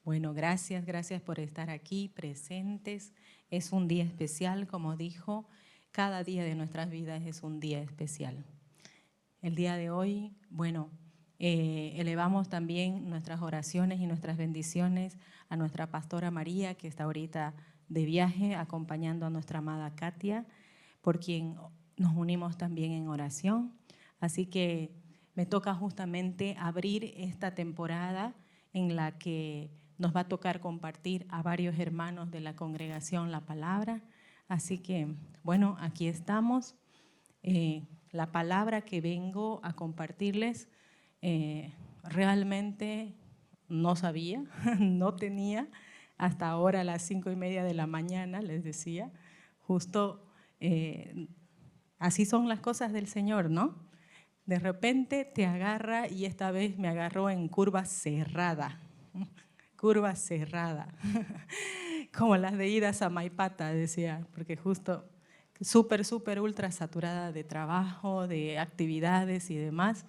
Bueno, gracias por estar aquí presentes. Es un día especial, como dijo, cada día de nuestras vidas es un día especial. El día de hoy, bueno, elevamos también nuestras oraciones y nuestras bendiciones a nuestra pastora María, que está ahorita de viaje acompañando a nuestra amada Katia, por quien nos unimos también en oración. Así que me toca justamente abrir esta temporada en la que nos va a tocar compartir a varios hermanos de la congregación la palabra. Así que, bueno, aquí estamos. La palabra que vengo a compartirles realmente no sabía, no tenía, hasta ahora a las 5:30 de la mañana, les decía, justo así son las cosas del Señor, ¿no? De repente te agarra y esta vez me agarró en curva cerrada, como las de idas a Maipata, decía, porque justo súper ultra saturada de trabajo, de actividades y demás.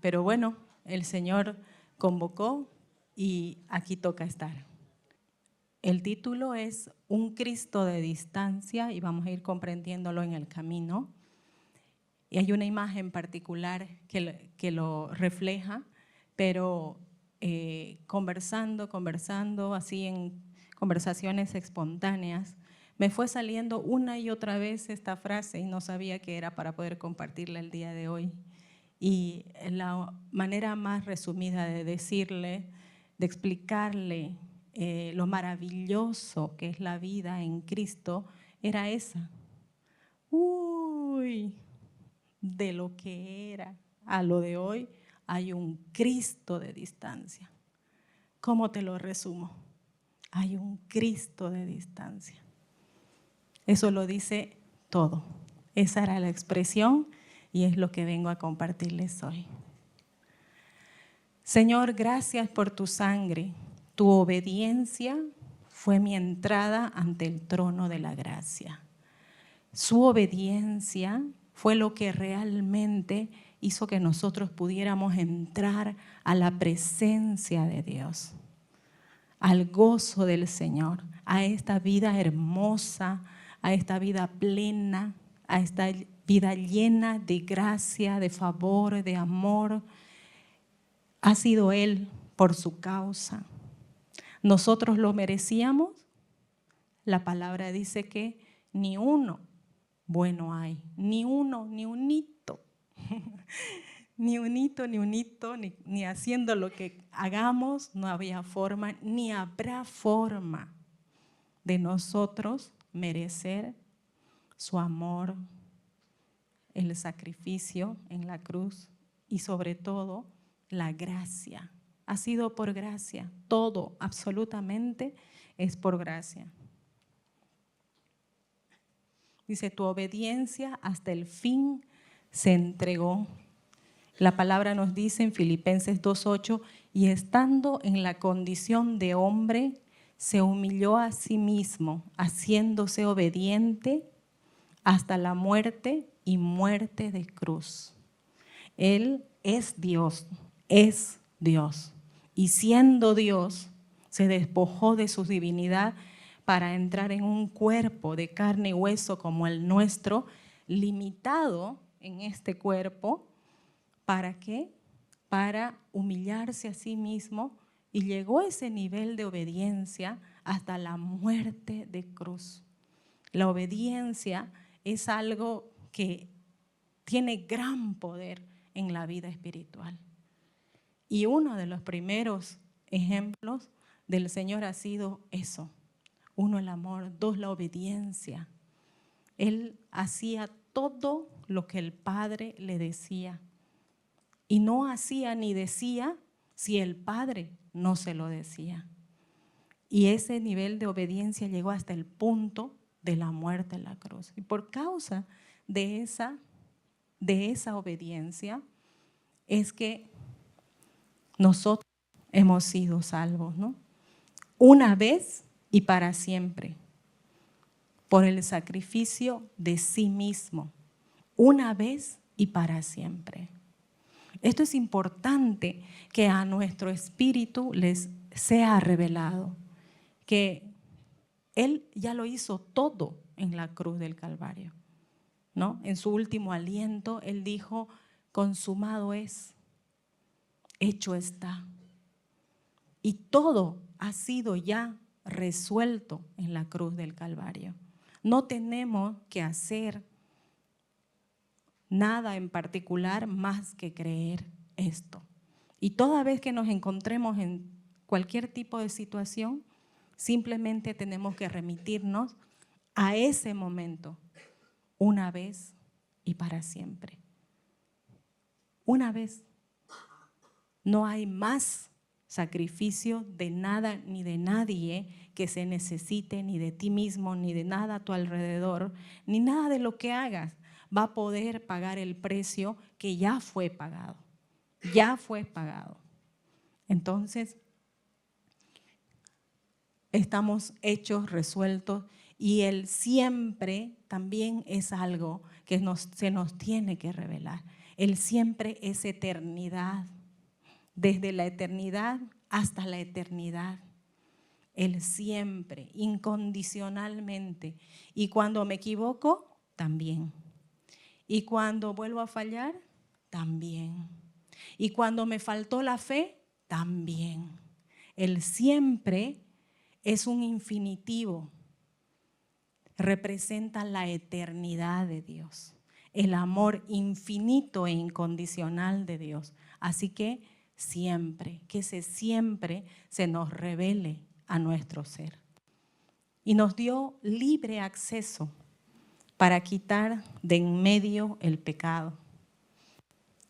Pero bueno, el Señor convocó y aquí toca estar. El título es Un Cristo de distancia y vamos a ir comprendiéndolo en el camino. Y hay una imagen particular que lo refleja, pero conversando así en conversaciones espontáneas, me fue saliendo una y otra vez esta frase y no sabía que era para poder compartirla el día de hoy. Y la manera más resumida de decirle, de explicarle lo maravilloso que es la vida en Cristo, era esa. De lo que era a lo de hoy hay un Cristo de distancia. ¿Cómo te lo resumo? Hay un Cristo de distancia. Eso lo dice todo. Esa era la expresión y es lo que vengo a compartirles hoy. Señor, gracias por tu sangre. Tu obediencia fue mi entrada ante el trono de la gracia. Su obediencia fue lo que realmente hizo que nosotros pudiéramos entrar a la presencia de Dios, al gozo del Señor, a esta vida hermosa, a esta vida plena, a esta vida llena de gracia, de favor, de amor. Ha sido Él por su causa. ¿Nosotros lo merecíamos? La palabra dice que ni uno bueno hay, ni uno, ni unito, ni haciendo lo que hagamos, no había forma, ni habrá forma de nosotros merecer su amor, el sacrificio en la cruz y sobre todo la gracia. Ha sido por gracia, todo, absolutamente es por gracia. Dice, tu obediencia hasta el fin se entregó. La palabra nos dice en Filipenses 2:8, y estando en la condición de hombre, se humilló a sí mismo, haciéndose obediente hasta la muerte y muerte de cruz. Él es Dios. Y siendo Dios, se despojó de su divinidad para entrar en un cuerpo de carne y hueso como el nuestro, limitado en este cuerpo. ¿Para qué? Para humillarse a sí mismo, y llegó a ese nivel de obediencia hasta la muerte de cruz. La obediencia es algo que tiene gran poder en la vida espiritual. Y uno de los primeros ejemplos del Señor ha sido eso. 1, el amor. 2, la obediencia. Él hacía todo lo que el Padre le decía. Y no hacía ni decía si el Padre no se lo decía. Y ese nivel de obediencia llegó hasta el punto de la muerte en la cruz. Y por causa de esa obediencia es que nosotros hemos sido salvos, ¿no? Una vez y para siempre, por el sacrificio de sí mismo, una vez y para siempre. Esto es importante que a nuestro espíritu les sea revelado, que Él ya lo hizo todo en la cruz del Calvario, ¿no? En su último aliento, Él dijo, consumado es, hecho está. Y todo ha sido ya resuelto en la cruz del Calvario. No tenemos que hacer nada en particular más que creer esto. Y toda vez que nos encontremos en cualquier tipo de situación, simplemente tenemos que remitirnos a ese momento, una vez y para siempre. Una vez. No hay más sacrificio de nada ni de nadie que se necesite, ni de ti mismo, ni de nada a tu alrededor, ni nada de lo que hagas va a poder pagar el precio que ya fue pagado. Ya fue pagado. Entonces, estamos hechos, resueltos, y el siempre también es algo que se nos tiene que revelar. El siempre es eternidad. Desde la eternidad hasta la eternidad. El siempre, incondicionalmente. Y cuando me equivoco, también. Y cuando vuelvo a fallar, también. Y cuando me faltó la fe, también. El siempre es un infinitivo. Representa la eternidad de Dios. El amor infinito e incondicional de Dios. Así que siempre, que siempre se nos revele a nuestro ser. Y nos dio libre acceso para quitar de en medio el pecado.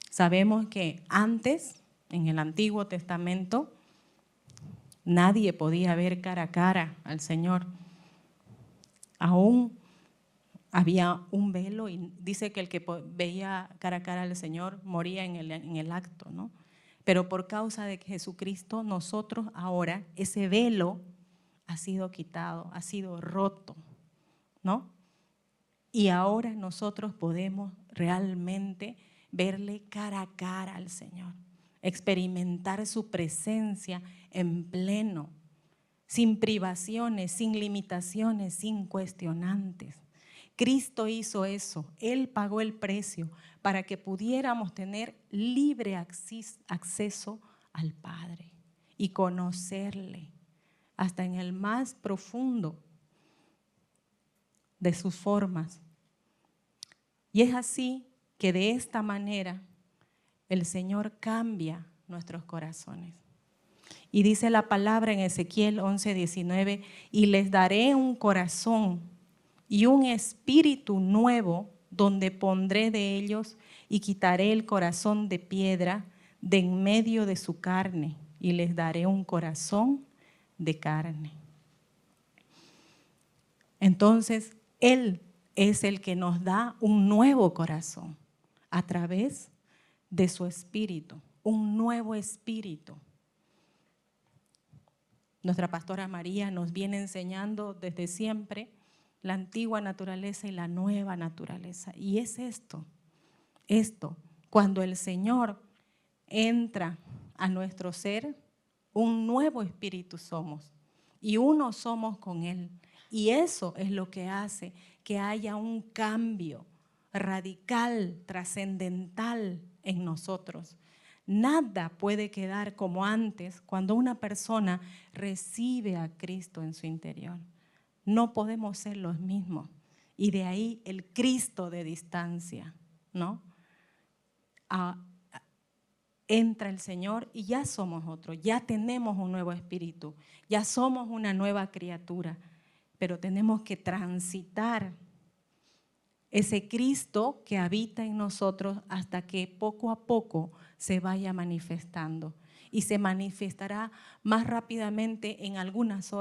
Sabemos que antes, en el Antiguo Testamento, nadie podía ver cara a cara al Señor. Aún había un velo y dice que el que veía cara a cara al Señor moría en el acto, ¿no? Pero por causa de Jesucristo, nosotros ahora, ese velo ha sido quitado, ha sido roto, ¿no? Y ahora nosotros podemos realmente verle cara a cara al Señor, experimentar su presencia en pleno, sin privaciones, sin limitaciones, sin cuestionantes. Cristo hizo eso, Él pagó el precio para que pudiéramos tener libre acceso al Padre y conocerle hasta en el más profundo de sus formas. Y es así que de esta manera el Señor cambia nuestros corazones. Y dice la palabra en Ezequiel 11:19, y les daré un corazón y un espíritu nuevo donde pondré de ellos y quitaré el corazón de piedra de en medio de su carne y les daré un corazón de carne. Entonces, Él es el que nos da un nuevo corazón a través de su espíritu, un nuevo espíritu. Nuestra pastora María nos viene enseñando desde siempre la antigua naturaleza y la nueva naturaleza. Y es esto, cuando el Señor entra a nuestro ser, un nuevo espíritu somos y uno somos con Él. Y eso es lo que hace que haya un cambio radical, trascendental en nosotros. Nada puede quedar como antes cuando una persona recibe a Cristo en su interior. No podemos ser los mismos. Y de ahí el Cristo de distancia, ¿no? Entra el Señor y ya somos otros, ya tenemos un nuevo espíritu, ya somos una nueva criatura, pero tenemos que transitar ese Cristo que habita en nosotros hasta que poco a poco se vaya manifestando. Y se manifestará más rápidamente en algunas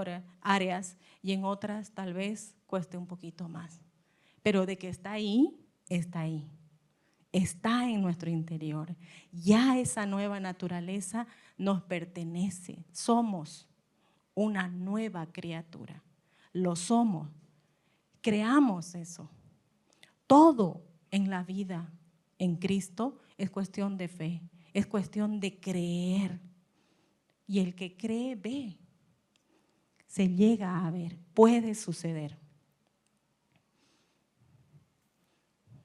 áreas y en otras tal vez cueste un poquito más. Pero de que está ahí, está ahí. Está en nuestro interior. Ya esa nueva naturaleza nos pertenece. Somos una nueva criatura. Lo somos. Creamos eso. Todo en la vida en Cristo es cuestión de fe, es cuestión de creer. y el que cree ve. Se llega a ver, puede suceder.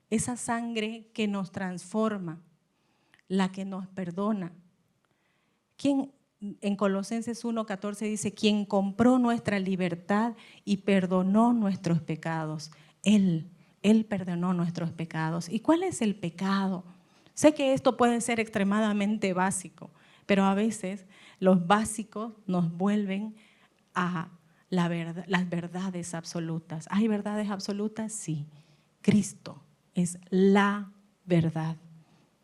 Esa sangre que nos transforma, la que nos perdona. ¿Quién? En Colosenses 1:14 dice, quien compró nuestra libertad y perdonó nuestros pecados. Él perdonó nuestros pecados. ¿Y cuál es el pecado? Sé que esto puede ser extremadamente básico, pero a veces los básicos nos vuelven a las verdades absolutas. ¿Hay verdades absolutas? Sí. Cristo es la verdad,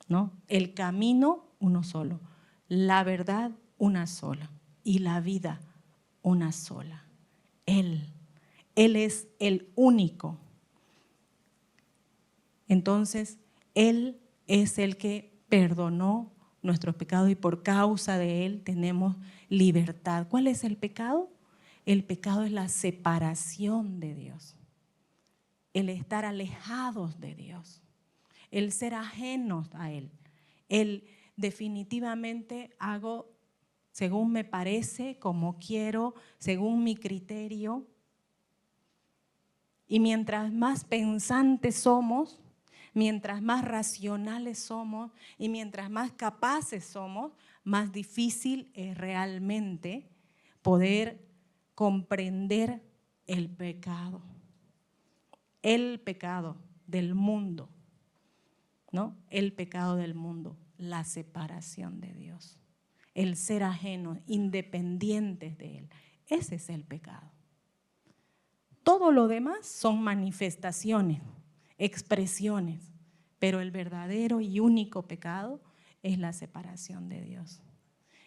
¿no? El camino, uno solo. La verdad, una sola. Y la vida, una sola. Él es el único. Entonces, Él es el que perdonó nuestros pecados y por causa de Él tenemos libertad. ¿Cuál es el pecado? El pecado es la separación de Dios, el estar alejados de Dios, el ser ajenos a Él. El definitivamente hago según me parece, como quiero, según mi criterio. Y mientras más pensantes somos, mientras más racionales somos y mientras más capaces somos, más difícil es realmente poder comprender el pecado del mundo, ¿no? El pecado del mundo, la separación de Dios, el ser ajenos, independientes de Él. Ese es el pecado. Todo lo demás son manifestaciones, expresiones, pero el verdadero y único pecado es la separación de Dios.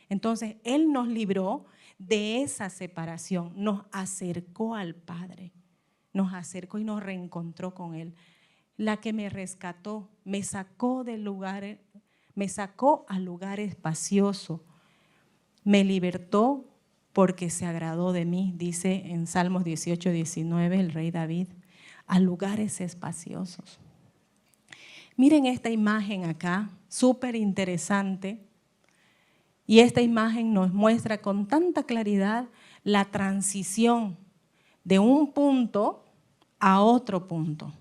Entonces, Él nos libró de esa separación, nos acercó al Padre, nos acercó y nos reencontró con Él. La que me rescató, me sacó del lugar, me sacó al lugar espacioso, me libertó porque se agradó de mí, dice en Salmos 18:19 el rey David, a lugares espaciosos. Miren esta imagen acá, súper interesante. Y esta imagen nos muestra con tanta claridad la transición de un punto a otro punto.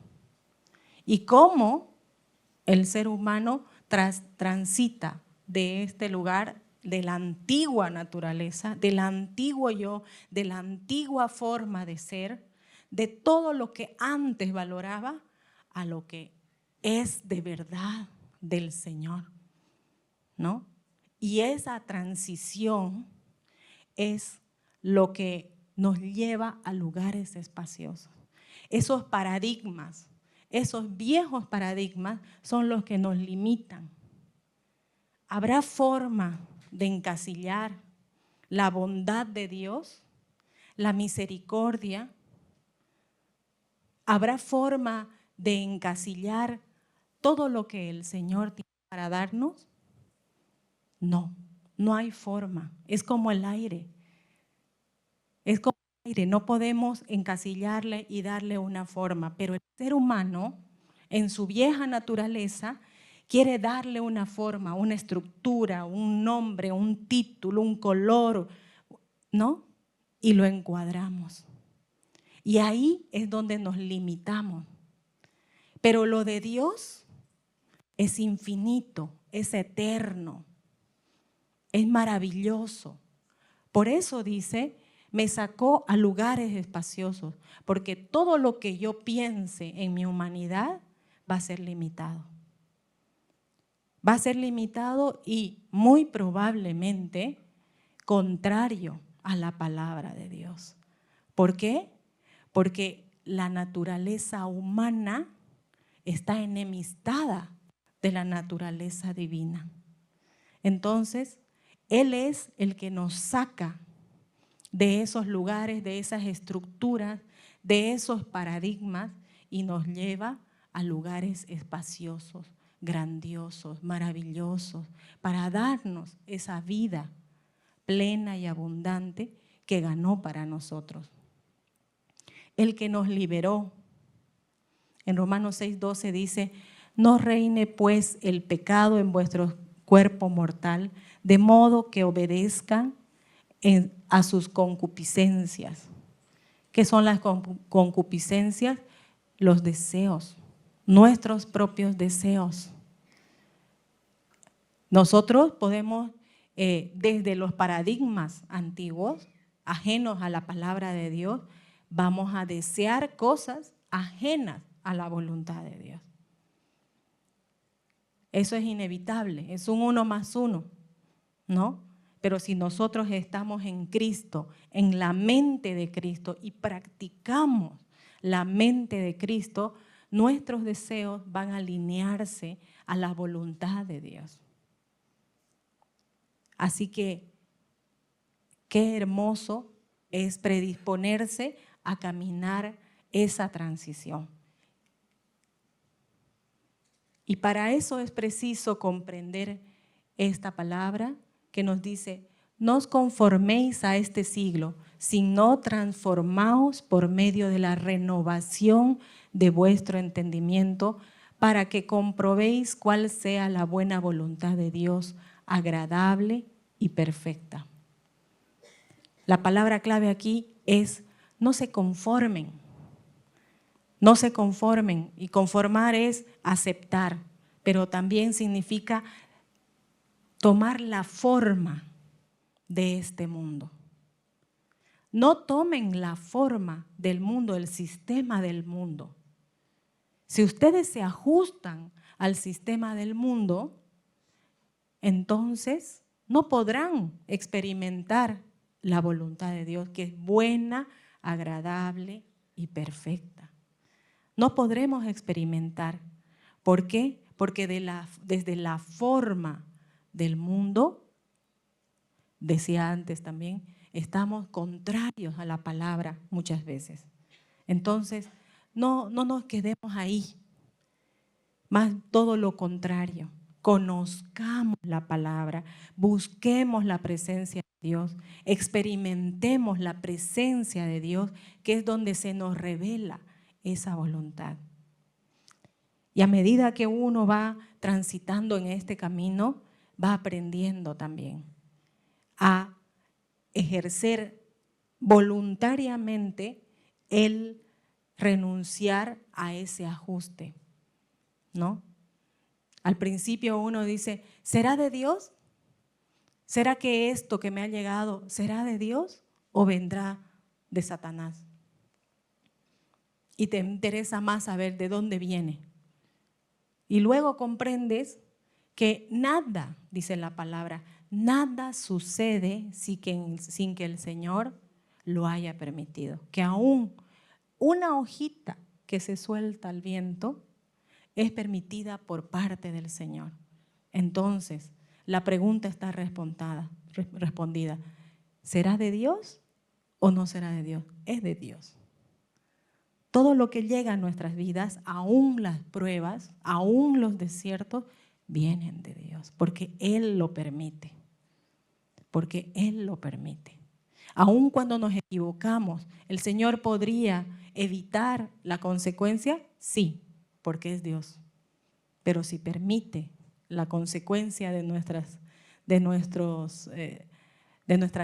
Y cómo el ser humano transita de este lugar, de la antigua naturaleza, del antiguo yo, de la antigua forma de ser, de todo lo que antes valoraba, a lo que es de verdad del Señor, ¿no? Y esa transición es lo que nos lleva a lugares espaciosos. Esos paradigmas, esos viejos paradigmas son los que nos limitan. ¿Habrá forma de encasillar la bondad de Dios, la misericordia? ¿Habrá forma de encasillar todo lo que el Señor tiene para darnos? No, no hay forma. Es como el aire. Es como el aire, no podemos encasillarle y darle una forma, pero el ser humano, en su vieja naturaleza, quiere darle una forma, una estructura, un nombre, un título, un color, ¿no? Y lo encuadramos. Y ahí es donde nos limitamos. Pero lo de Dios es infinito, es eterno, es maravilloso. Por eso dice, me sacó a lugares espaciosos, porque todo lo que yo piense en mi humanidad va a ser limitado. Va a ser limitado y muy probablemente contrario a la palabra de Dios. ¿Por qué? Porque la naturaleza humana está enemistada de la naturaleza divina. Entonces, Él es el que nos saca de esos lugares, de esas estructuras, de esos paradigmas y nos lleva a lugares espaciosos, grandiosos, maravillosos, para darnos esa vida plena y abundante que ganó para nosotros. El que nos liberó. En Romanos 6:12 dice, no reine pues el pecado en vuestro cuerpo mortal, de modo que obedezcan a sus concupiscencias. ¿Qué son las concupiscencias? Los deseos, nuestros propios deseos. Nosotros podemos, desde los paradigmas antiguos, ajenos a la palabra de Dios, vamos a desear cosas ajenas a la voluntad de Dios. Eso es inevitable, es un 1 más 1, ¿no? Pero si nosotros estamos en Cristo, en la mente de Cristo y practicamos la mente de Cristo, nuestros deseos van a alinearse a la voluntad de Dios. Así que qué hermoso es predisponerse a caminar esa transición. Y para eso es preciso comprender esta palabra que nos dice: no os conforméis a este siglo, sino transformaos por medio de la renovación de vuestro entendimiento, para que comprobéis cuál sea la buena voluntad de Dios, agradable y perfecta. La palabra clave aquí es: no se conformen. No se conformen, y conformar es aceptar, pero también significa tomar la forma de este mundo. No tomen la forma del mundo, el sistema del mundo. Si ustedes se ajustan al sistema del mundo, entonces no podrán experimentar la voluntad de Dios, que es buena, agradable y perfecta. No podremos experimentar. ¿Por qué? Porque desde la forma del mundo, decía antes también, estamos contrarios a la palabra muchas veces. Entonces, no nos quedemos ahí, más todo lo contrario. Conozcamos la palabra, busquemos la presencia de Dios, experimentemos la presencia de Dios, que es donde se nos revela esa voluntad. Y a medida que uno va transitando en este camino, va aprendiendo también a ejercer voluntariamente el renunciar a ese ajuste, ¿no? Al principio uno dice: ¿será de Dios? ¿Será que esto que me ha llegado será de Dios o vendrá de Satanás? Y te interesa más saber de dónde viene. Y luego comprendes que nada, dice la palabra, nada sucede sin que el Señor lo haya permitido. Que aún una hojita que se suelta al viento es permitida por parte del Señor. Entonces, la pregunta está respondida. ¿Será de Dios o no será de Dios? Es de Dios. Todo lo que llega a nuestras vidas, aún las pruebas, aún los desiertos, vienen de Dios, porque Él lo permite. Porque Él lo permite. Aún cuando nos equivocamos, ¿el Señor podría evitar la consecuencia? Sí, porque es Dios. Pero si permite la consecuencia de nuestras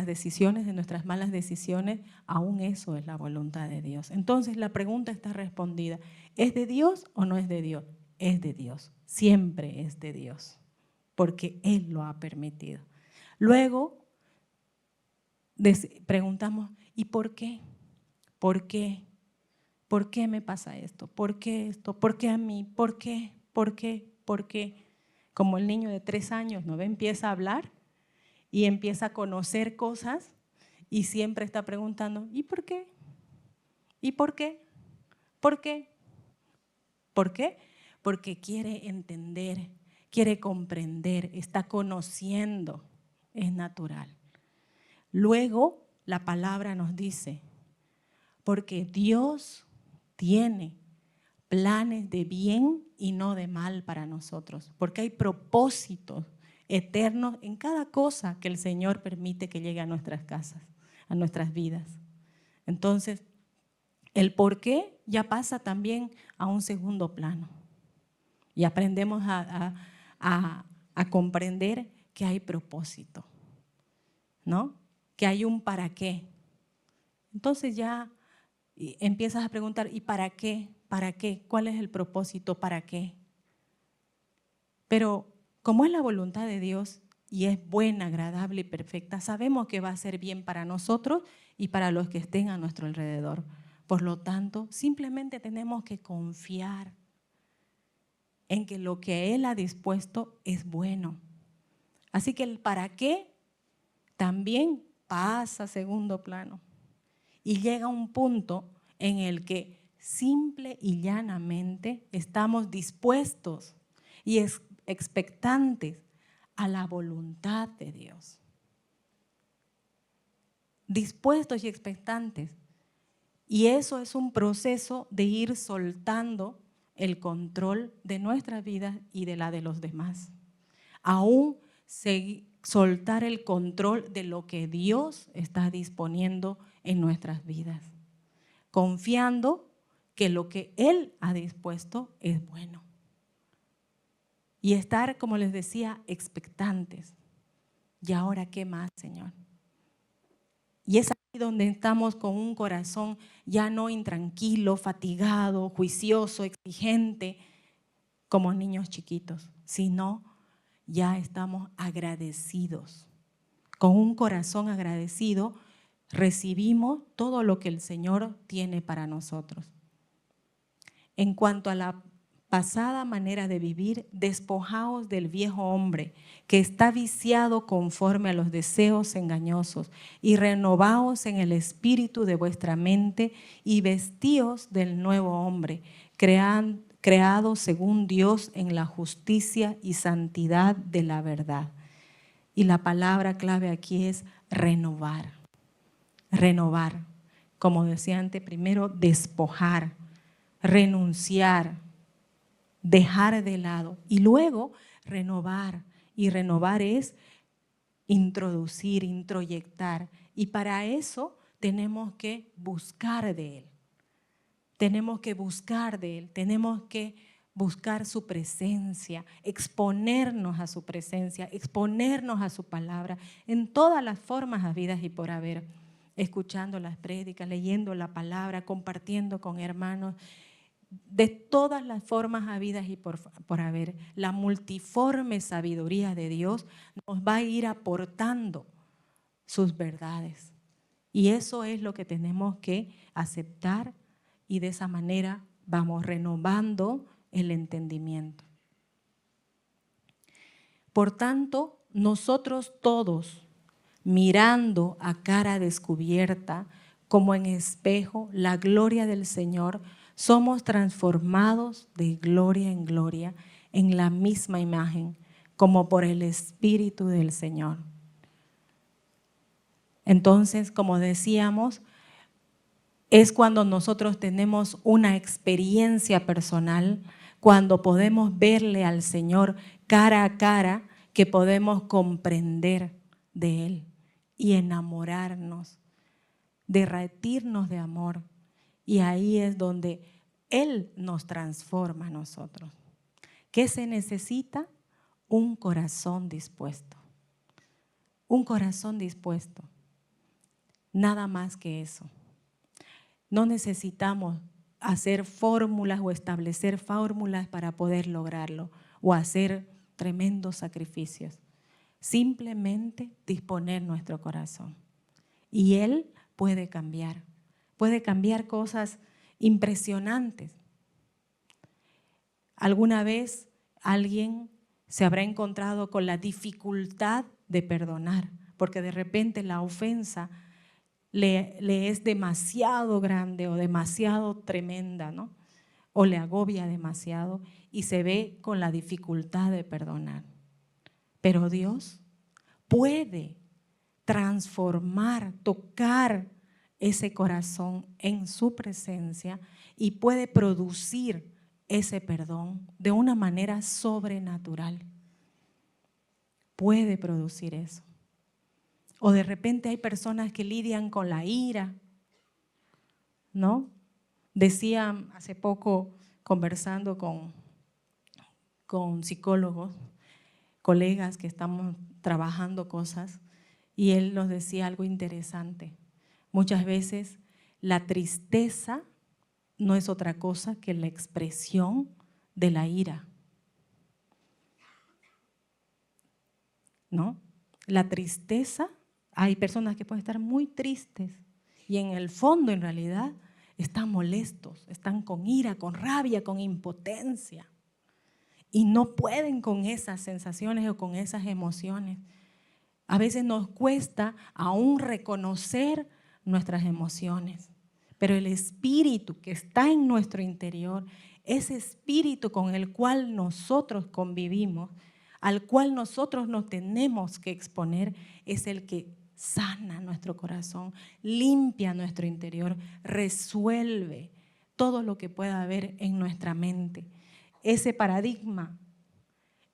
decisiones, de nuestras malas decisiones, aún eso es la voluntad de Dios. Entonces la pregunta está respondida: ¿es de Dios o no es de Dios? Es de Dios, siempre es de Dios, porque Él lo ha permitido. Luego preguntamos: ¿y por qué? ¿Por qué? ¿Por qué me pasa esto? ¿Por qué esto? ¿Por qué a mí? ¿Por qué? ¿Por qué? ¿Por qué? Como el niño de 3 años, ¿no ve? Empieza a hablar y empieza a conocer cosas y siempre está preguntando: ¿y por qué? ¿Y por qué? ¿Por qué? ¿Por qué? Porque quiere entender, quiere comprender, está conociendo, es natural. Luego la palabra nos dice: porque Dios tiene planes de bien y no de mal para nosotros, porque hay propósitos eternos en cada cosa que el Señor permite que llegue a nuestras casas, a nuestras vidas. Entonces, el por qué ya pasa también a un segundo plano y aprendemos a comprender que hay propósito, ¿no? que hay un para qué. Entonces ya empiezas a preguntar, ¿y para qué? ¿Para qué? ¿Cuál es el propósito? ¿Para qué? Pero como es la voluntad de Dios y es buena, agradable y perfecta, sabemos que va a ser bien para nosotros y para los que estén a nuestro alrededor. Por lo tanto, simplemente tenemos que confiar en que lo que Él ha dispuesto es bueno. Así que el para qué también pasa a segundo plano y llega un punto en el que simple y llanamente estamos dispuestos y expectantes a la voluntad de Dios. Dispuestos y expectantes. Y eso es un proceso de ir soltando el control de nuestras vidas y de la de los demás. Aún soltar el control de lo que Dios está disponiendo en nuestras vidas, confiando que lo que Él ha dispuesto es bueno. Y estar, como les decía, expectantes. ¿Y ahora qué más, Señor? Y es ahí donde estamos con un corazón ya no intranquilo, fatigado, juicioso, exigente, como niños chiquitos, sino ya estamos agradecidos. Con un corazón agradecido recibimos todo lo que el Señor tiene para nosotros. En cuanto a la pasada manera de vivir, despojaos del viejo hombre que está viciado conforme a los deseos engañosos y renovaos en el espíritu de vuestra mente y vestíos del nuevo hombre, creado según Dios en la justicia y santidad de la verdad. Y la palabra clave aquí es renovar. Renovar. Como decía antes, primero despojar, renunciar, dejar de lado y luego renovar. Y renovar es introducir, introyectar. Y para eso tenemos que buscar de Él. Tenemos que buscar de Él, tenemos que buscar su presencia, exponernos a su presencia, exponernos a su palabra en todas las formas habidas y por haber, escuchando las prédicas, leyendo la palabra, compartiendo con hermanos, de todas las formas habidas y por haber. La multiforme sabiduría de Dios nos va a ir aportando sus verdades. Y eso es lo que tenemos que aceptar y de esa manera vamos renovando el entendimiento. Por tanto, nosotros todos, mirando a cara descubierta, como en espejo, la gloria del Señor, somos transformados de gloria en gloria en la misma imagen, como por el Espíritu del Señor. Entonces, como decíamos, es cuando nosotros tenemos una experiencia personal, cuando podemos verle al Señor cara a cara, que podemos comprender de Él y enamorarnos, derretirnos de amor. Y ahí es donde Él nos transforma a nosotros. ¿Qué se necesita? Un corazón dispuesto. Un corazón dispuesto. Nada más que eso. No necesitamos hacer fórmulas o establecer fórmulas para poder lograrlo o hacer tremendos sacrificios. Simplemente disponer nuestro corazón. Y Él puede cambiar cosas impresionantes. ¿Alguna vez alguien se habrá encontrado con la dificultad de perdonar? Porque de repente la ofensa le es demasiado grande o demasiado tremenda, ¿no? O le agobia demasiado y se ve con la dificultad de perdonar. Pero Dios puede transformar, tocar ese corazón en su presencia y puede producir ese perdón de una manera sobrenatural. Puede producir eso. O de repente hay personas que lidian con la ira, ¿no? Decía hace poco, conversando con psicólogos, colegas que estamos trabajando cosas, Y él nos decía algo interesante. Muchas veces la tristeza no es otra cosa que la expresión de la ira, ¿no? La tristeza, hay personas que pueden estar muy tristes y en el fondo, en realidad, están molestos, están con ira, con rabia, con impotencia. Y no pueden con esas sensaciones o con esas emociones. A veces nos cuesta aún reconocer nuestras emociones, pero el espíritu que está en nuestro interior, ese espíritu con el cual nosotros convivimos, al cual nosotros nos tenemos que exponer, es el que sana nuestro corazón, limpia nuestro interior, resuelve todo lo que pueda haber en nuestra mente. Ese paradigma,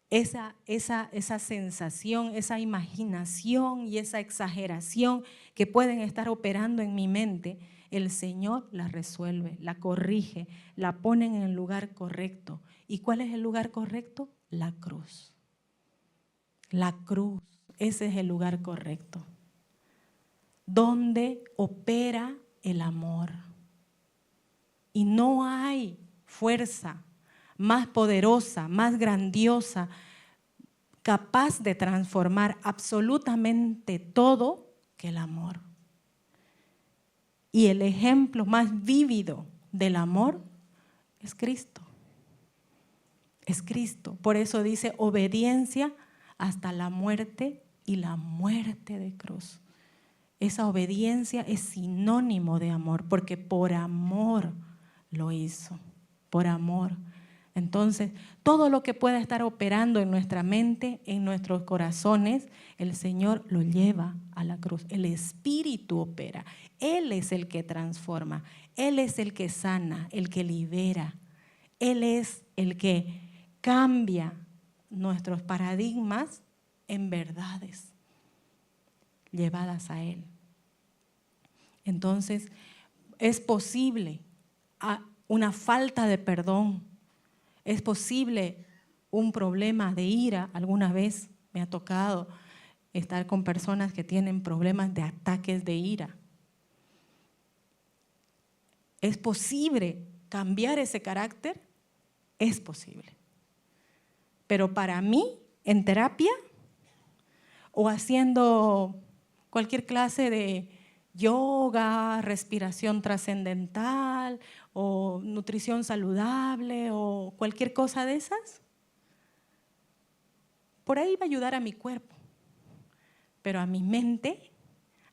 esa sensación, esa imaginación y esa exageración que pueden estar operando en mi mente, el Señor la resuelve, la corrige, la pone en el lugar correcto. ¿Y cuál es el lugar correcto? La cruz. La cruz, ese es el lugar correcto, donde opera el amor. Y no hay fuerza más poderosa, más grandiosa, capaz de transformar absolutamente todo que el amor. Y el ejemplo más vívido del amor es Cristo. Es Cristo. Por eso dice obediencia hasta la muerte y la muerte de cruz. Esa obediencia es sinónimo de amor, porque por amor lo hizo, por amor. Entonces, todo lo que pueda estar operando en nuestra mente, en nuestros corazones, el Señor lo lleva a la cruz. El Espíritu opera. Él es el que transforma. Él es el que sana, el que libera. Él es el que cambia nuestros paradigmas en verdades llevadas a Él. Entonces, es posible una falta de perdón. Es posible un problema de ira. Alguna vez me ha tocado estar con personas que tienen problemas de ataques de ira. ¿Es posible cambiar ese carácter? Es posible. Pero para mí, en terapia o haciendo cualquier clase de yoga, respiración trascendental o nutrición saludable o cualquier cosa de esas, por ahí va a ayudar a mi cuerpo, pero a mi mente,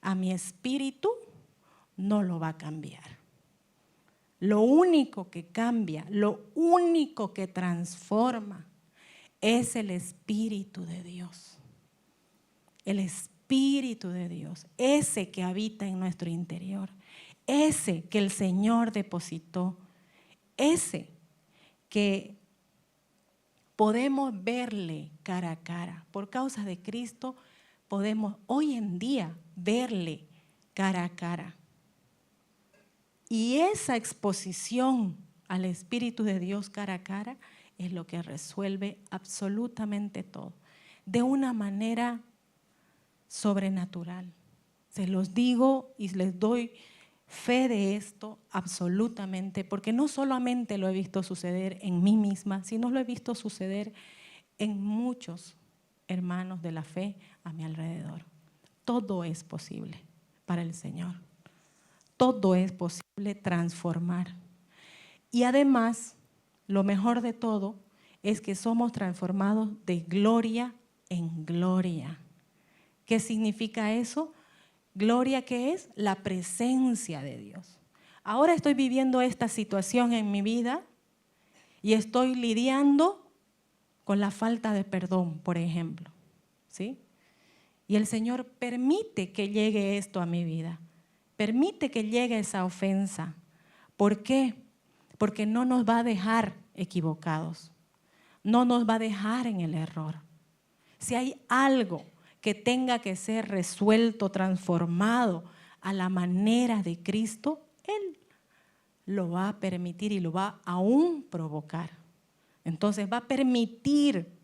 a mi espíritu, no lo va a cambiar. Lo único que cambia, lo único que transforma es el Espíritu de Dios. El Espíritu de Dios, ese que habita en nuestro interior, ese que el Señor depositó, ese que podemos verle cara a cara. Por causa de Cristo podemos hoy en día verle cara a cara. Y esa exposición al Espíritu de Dios cara a cara es lo que resuelve absolutamente todo, de una manera sobrenatural. Se los digo y les doy fe de esto absolutamente, porque no solamente lo he visto suceder en mí misma, sino lo he visto suceder en muchos hermanos de la fe a mi alrededor. Todo es posible para el Señor. Todo es posible transformar. Y además, lo mejor de todo es que somos transformados de gloria en gloria. ¿Qué significa eso? Gloria, ¿qué es? La presencia de Dios. Ahora estoy viviendo esta situación en mi vida y estoy lidiando con la falta de perdón, por ejemplo, ¿sí? Y el Señor permite que llegue esto a mi vida, permite que llegue esa ofensa. ¿Por qué? Porque no nos va a dejar equivocados, no nos va a dejar en el error. Si hay algo que tenga que ser resuelto, transformado a la manera de Cristo, Él lo va a permitir y lo va aún provocar. Entonces va a permitir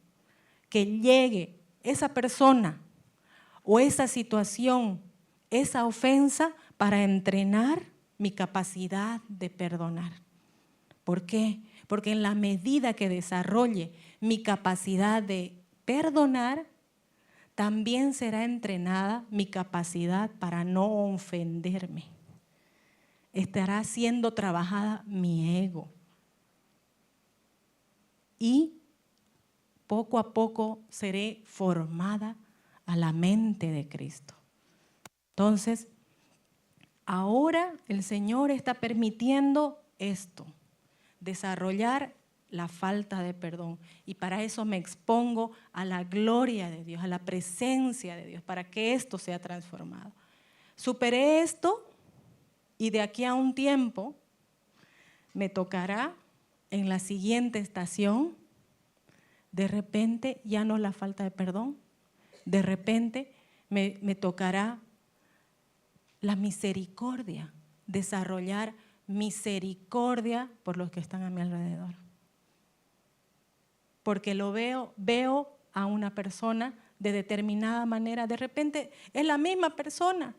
que llegue esa persona o esa situación, esa ofensa, para entrenar mi capacidad de perdonar. ¿Por qué? Porque en la medida que desarrolle mi capacidad de perdonar, también será entrenada mi capacidad para no ofenderme. Estará siendo trabajada mi ego. Y poco a poco seré formada a la mente de Cristo. Entonces, ahora el Señor está permitiendo esto, desarrollar la falta de perdón. Y para eso me expongo a la gloria de Dios, a la presencia de Dios, para que esto sea transformado. Superé esto y de aquí a un tiempo me tocará en la siguiente estación, de repente ya no la falta de perdón, de repente me tocará la misericordia, desarrollar misericordia por los que están a mi alrededor. Porque veo a una persona de determinada manera, de repente es la misma persona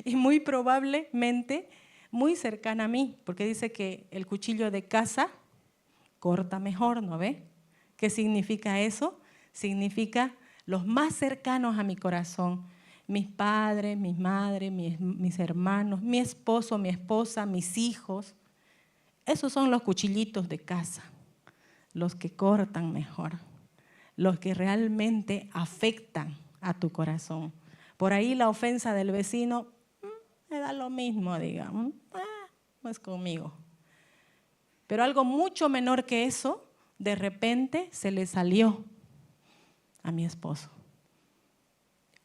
y muy probablemente muy cercana a mí, porque dice que el cuchillo de caza corta mejor, ¿no ve? ¿Qué significa eso? Significa los más cercanos a mi corazón, mis padres, mis madres, mis hermanos, mi esposo, mi esposa, mis hijos. Esos son los cuchillitos de caza, los que cortan mejor, los que realmente afectan a tu corazón. Por ahí la ofensa del vecino, me da lo mismo, digamos, no es conmigo. Pero algo mucho menor que eso, de repente se le salió a mi esposo.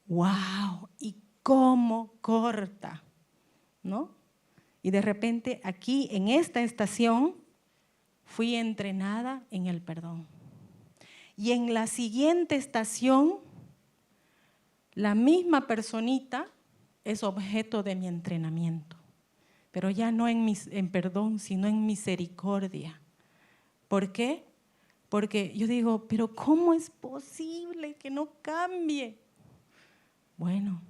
¡Wow! ¿Y cómo corta? ¿No? Y de repente aquí en esta estación fui entrenada en el perdón. Y en la siguiente estación, la misma personita es objeto de mi entrenamiento. Pero ya no en perdón, sino en misericordia. ¿Por qué? Porque yo digo, pero ¿cómo es posible que no cambie? Bueno,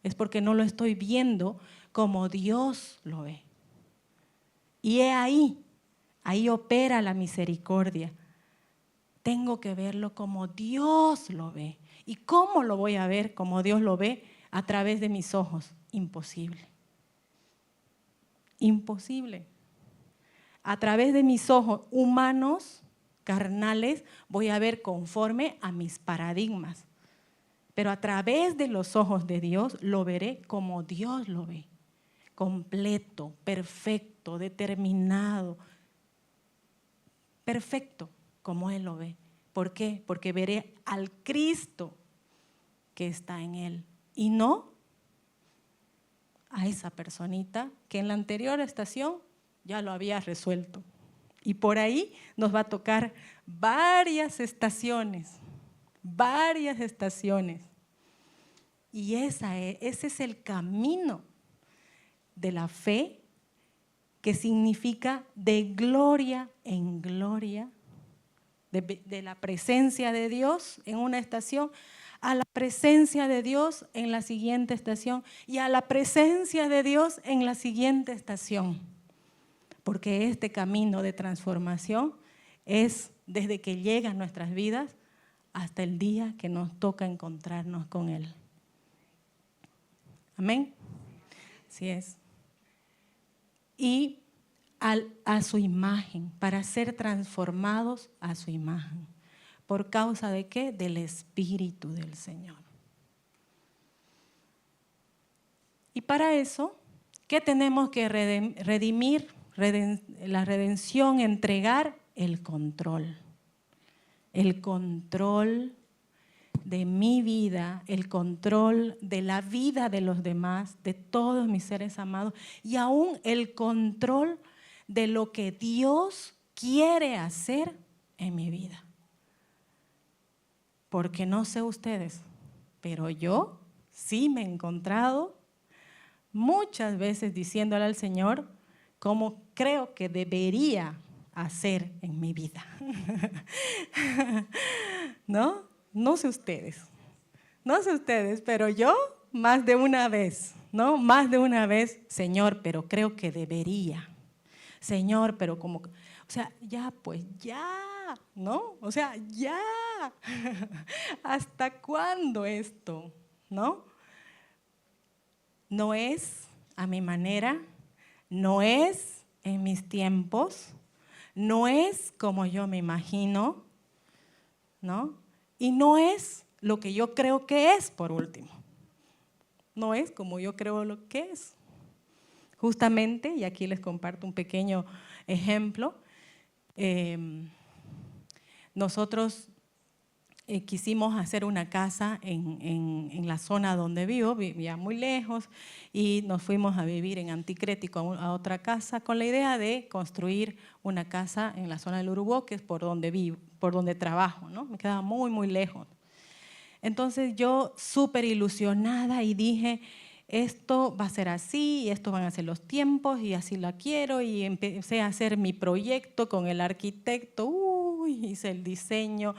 es porque no lo estoy viendo como Dios lo ve. Y ahí opera la misericordia. Tengo que verlo como Dios lo ve. ¿Y cómo lo voy a ver como Dios lo ve? A través de mis ojos. Imposible. Imposible. A través de mis ojos humanos, carnales, voy a ver conforme a mis paradigmas. Pero a través de los ojos de Dios lo veré como Dios lo ve. Completo, perfecto, determinado. Perfecto, como Él lo ve. ¿Por qué? Porque veré al Cristo que está en Él. Y no a esa personita que en la anterior estación ya lo había resuelto. Y por ahí nos va a tocar varias estaciones. Y ese es el camino de la fe, que significa de gloria en gloria, de la presencia de Dios en una estación a la presencia de Dios en la siguiente estación y a la presencia de Dios en la siguiente estación. Porque este camino de transformación es desde que llega a nuestras vidas hasta el día que nos toca encontrarnos con Él. Amén. Así es. Y a su imagen, para ser transformados a su imagen. ¿Por causa de qué? Del Espíritu del Señor. Y para eso, ¿qué tenemos que redimir? La redención, entregar el control. El control de mi vida, el control de la vida de los demás, de todos mis seres amados, y aún el control de lo que Dios quiere hacer en mi vida. Porque no sé ustedes, pero yo sí me he encontrado muchas veces diciéndole al Señor cómo creo que debería hacer en mi vida. ¿No? No sé ustedes. No sé ustedes, pero yo más de una vez, ¿no? Más de una vez, Señor, pero creo que debería. Señor, pero como, o sea, ya, pues ya, ¿no? O sea, ya. ¿Hasta cuándo esto? ¿No? No es a mi manera, no es en mis tiempos, no es como yo me imagino, ¿no? Y no es lo que yo creo que es, por último. No es como yo creo lo que es. Justamente, y aquí les comparto un pequeño ejemplo, nosotros quisimos hacer una casa en la zona donde vivo, vivía muy lejos, y nos fuimos a vivir en Anticrético a otra casa con la idea de construir una casa en la zona del Urubó, que es por donde vivo, por donde trabajo, ¿no? Me quedaba muy, muy lejos. Entonces yo súper ilusionada y dije, esto va a ser así, y estos van a ser los tiempos, y así la quiero, y empecé a hacer mi proyecto con el arquitecto, hice el diseño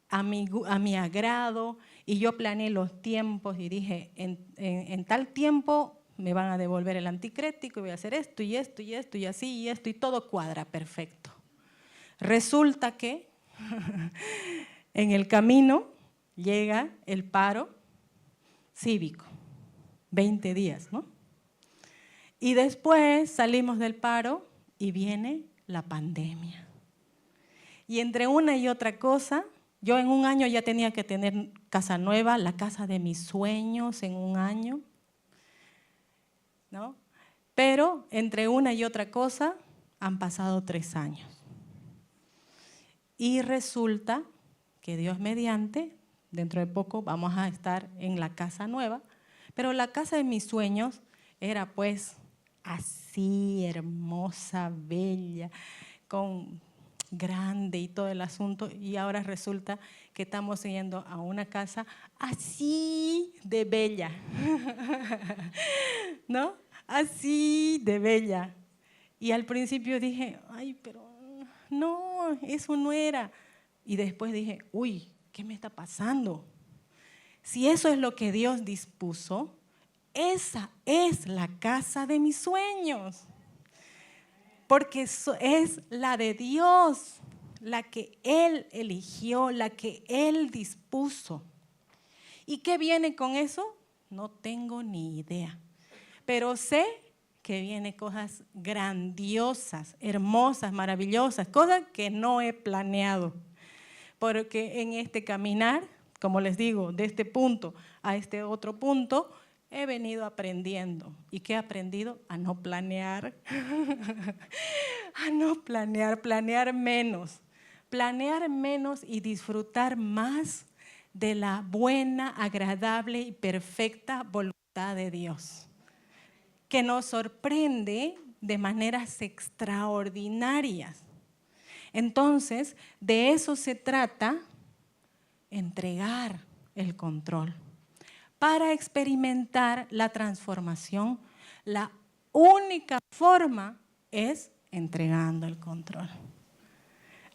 a mi agrado, y yo planeé los tiempos y dije, en tal tiempo me van a devolver el anticrético y voy a hacer esto y esto y esto y así y esto, y todo cuadra perfecto. Resulta que en el camino llega el paro cívico, 20 días, ¿no? Y después salimos del paro y viene la pandemia. Y entre una y otra cosa, yo en un año ya tenía que tener casa nueva, la casa de mis sueños en un año, ¿no? Pero entre una y otra cosa han pasado 3 años. Y resulta que Dios mediante, dentro de poco vamos a estar en la casa nueva, pero la casa de mis sueños era pues así, hermosa, bella, con grande y todo el asunto, y ahora resulta que estamos yendo a una casa así de bella, ¿no? Así de bella. Y al principio dije, ay, pero no, eso no era. Y después dije, uy, ¿qué me está pasando? Si eso es lo que Dios dispuso, esa es la casa de mis sueños. Porque es la de Dios, la que Él eligió, la que Él dispuso. ¿Y qué viene con eso? No tengo ni idea. Pero sé que vienen cosas grandiosas, hermosas, maravillosas, cosas que no he planeado. Porque en este caminar, como les digo, de este punto a este otro punto, he venido aprendiendo. ¿Y qué he aprendido? A no planear. A no planear, planear menos y disfrutar más de la buena, agradable y perfecta voluntad de Dios, que nos sorprende de maneras extraordinarias. Entonces, de eso se trata, entregar el control para experimentar la transformación. La única forma es entregando el control.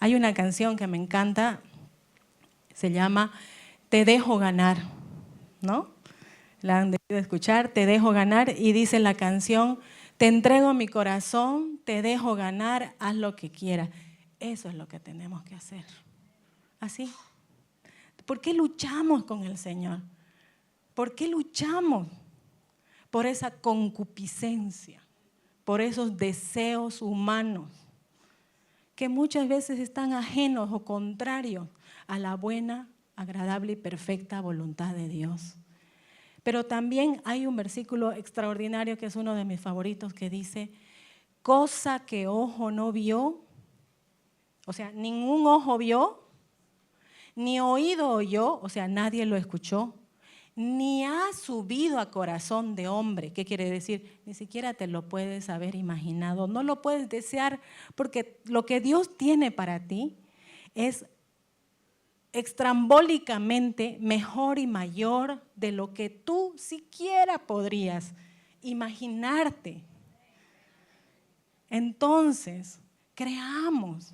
Hay una canción que me encanta, se llama Te dejo ganar, ¿no? La han debido escuchar, Te dejo ganar, y dice la canción, te entrego mi corazón, te dejo ganar, haz lo que quieras. Eso es lo que tenemos que hacer. Así. ¿Por qué luchamos con el Señor? ¿Por qué luchamos? Por esa concupiscencia, por esos deseos humanos que muchas veces están ajenos o contrarios a la buena, agradable y perfecta voluntad de Dios. Pero también hay un versículo extraordinario que es uno de mis favoritos que dice, cosa que ojo no vio, o sea, ningún ojo vio, ni oído oyó, o sea, nadie lo escuchó, ni ha subido a corazón de hombre. ¿Qué quiere decir? Ni siquiera te lo puedes haber imaginado, no lo puedes desear, porque lo que Dios tiene para ti es extrambólicamente mejor y mayor de lo que tú siquiera podrías imaginarte. Entonces, creamos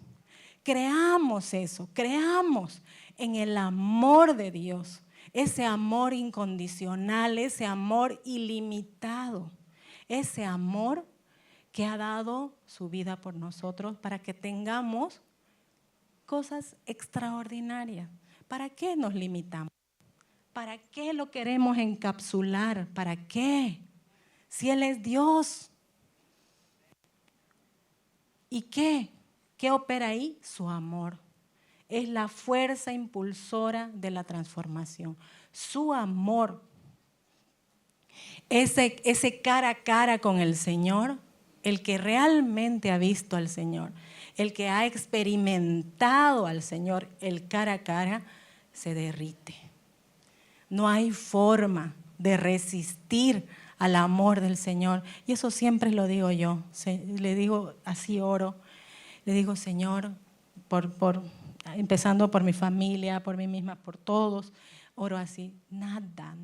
eso, creamos en el amor de Dios, ese amor incondicional, ese amor ilimitado, ese amor que ha dado su vida por nosotros para que tengamos cosas extraordinarias. ¿Para qué nos limitamos? ¿Para qué lo queremos encapsular? ¿Para qué? Si Él es Dios. ¿Y qué? ¿Qué opera ahí? Su amor. Es la fuerza impulsora de la transformación. Su amor. Ese cara a cara con el Señor, el que realmente ha visto al Señor, el que ha experimentado al Señor, el cara a cara, se derrite. No hay forma de resistir al amor del Señor. Y eso siempre lo digo yo. Le digo, así oro. Le digo, Señor, empezando por mi familia, por mí misma, por todos, oro así. Nada,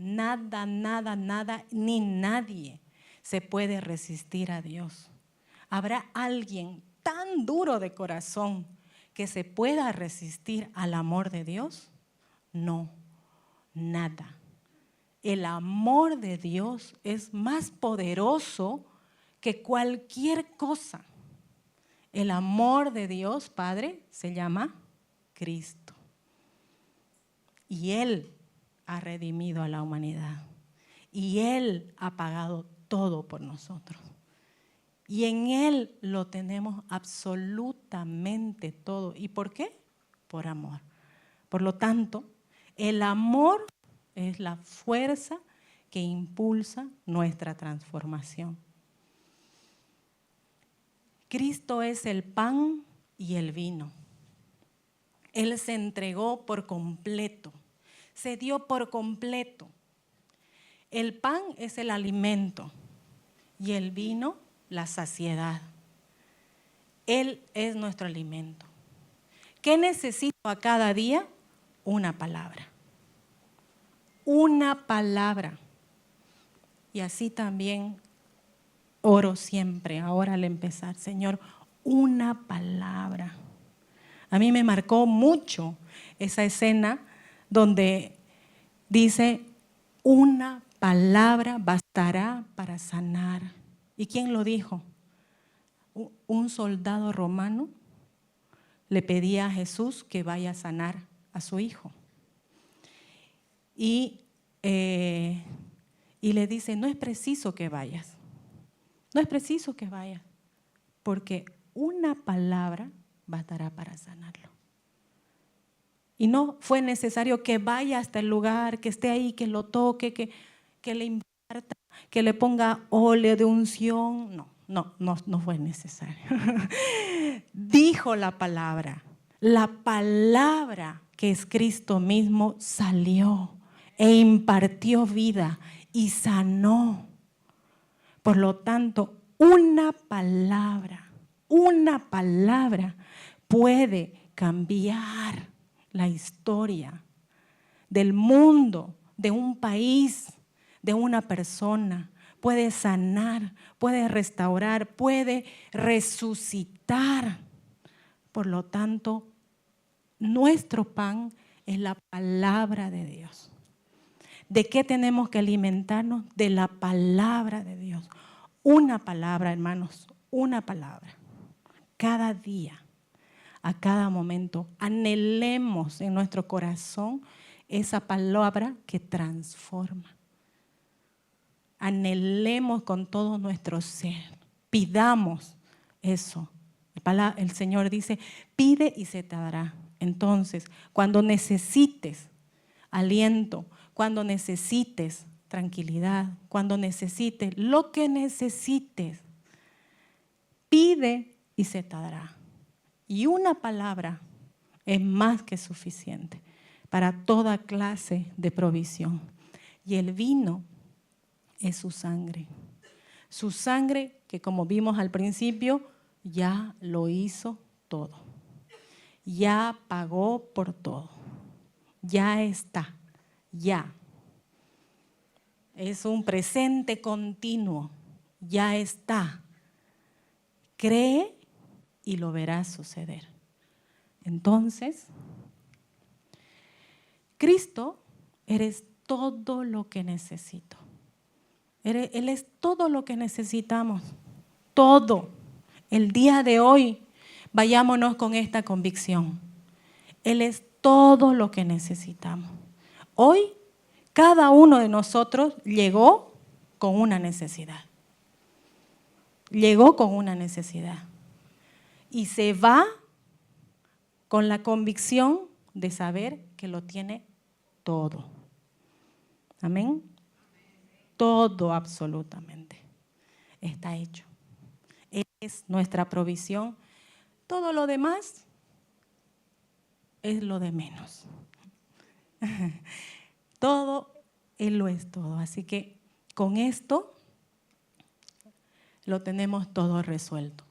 ni nadie se puede resistir a Dios. ¿Habrá alguien tan duro de corazón que se pueda resistir al amor de Dios? No, nada. El amor de Dios es más poderoso que cualquier cosa. El amor de Dios, Padre, se llama Cristo. Y Él ha redimido a la humanidad. Y Él ha pagado todo por nosotros. Y en Él lo tenemos absolutamente todo. ¿Y por qué? Por amor. Por lo tanto, el amor es la fuerza que impulsa nuestra transformación. Cristo es el pan y el vino. Él se entregó por completo, se dio por completo. El pan es el alimento y el vino la saciedad. Él es nuestro alimento. ¿Qué necesito a cada día? Una palabra. Una palabra. Y así también oro siempre, ahora al empezar, Señor, una palabra. A mí me marcó mucho esa escena donde dice, una palabra bastará para sanar. ¿Y quién lo dijo? Un soldado romano le pedía a Jesús que vaya a sanar a su hijo. Y le dice, no es preciso que vayas. No es preciso que vayas, porque una palabra bastará para sanarlo. Y no fue necesario que vaya hasta el lugar, que esté ahí, que lo toque, que le imparta, que le ponga óleo de unción. No fue necesario. Dijo la palabra que es Cristo mismo, salió e impartió vida y sanó. Por lo tanto, una palabra puede cambiar la historia del mundo, de un país, de una persona. Puede sanar, puede restaurar, puede resucitar. Por lo tanto, nuestro pan es la palabra de Dios. ¿De qué tenemos que alimentarnos? De la palabra de Dios. Una palabra, hermanos, una palabra. Cada día, a cada momento, anhelemos en nuestro corazón esa palabra que transforma. Anhelemos con todo nuestro ser. Pidamos eso. El Señor dice, pide y se te dará. Entonces, cuando necesites aliento, cuando necesites tranquilidad, cuando necesites lo que necesites, pide y se te dará. Y una palabra es más que suficiente para toda clase de provisión. Y el vino es su sangre. Su sangre que, como vimos al principio, ya lo hizo todo. Ya pagó por todo. Ya está. Ya. Es un presente continuo. Ya está. Cree y lo verás suceder. Entonces, Cristo eres todo lo que necesito. Él es todo lo que necesitamos, todo. El día de hoy, vayámonos con esta convicción. Él es todo lo que necesitamos. Hoy, cada uno de nosotros llegó con una necesidad. Llegó con una necesidad. Y se va con la convicción de saber que lo tiene todo. Amén. Todo absolutamente está hecho. Él es nuestra provisión. Todo lo demás es lo de menos. Todo, Él lo es todo. Así que con esto lo tenemos todo resuelto.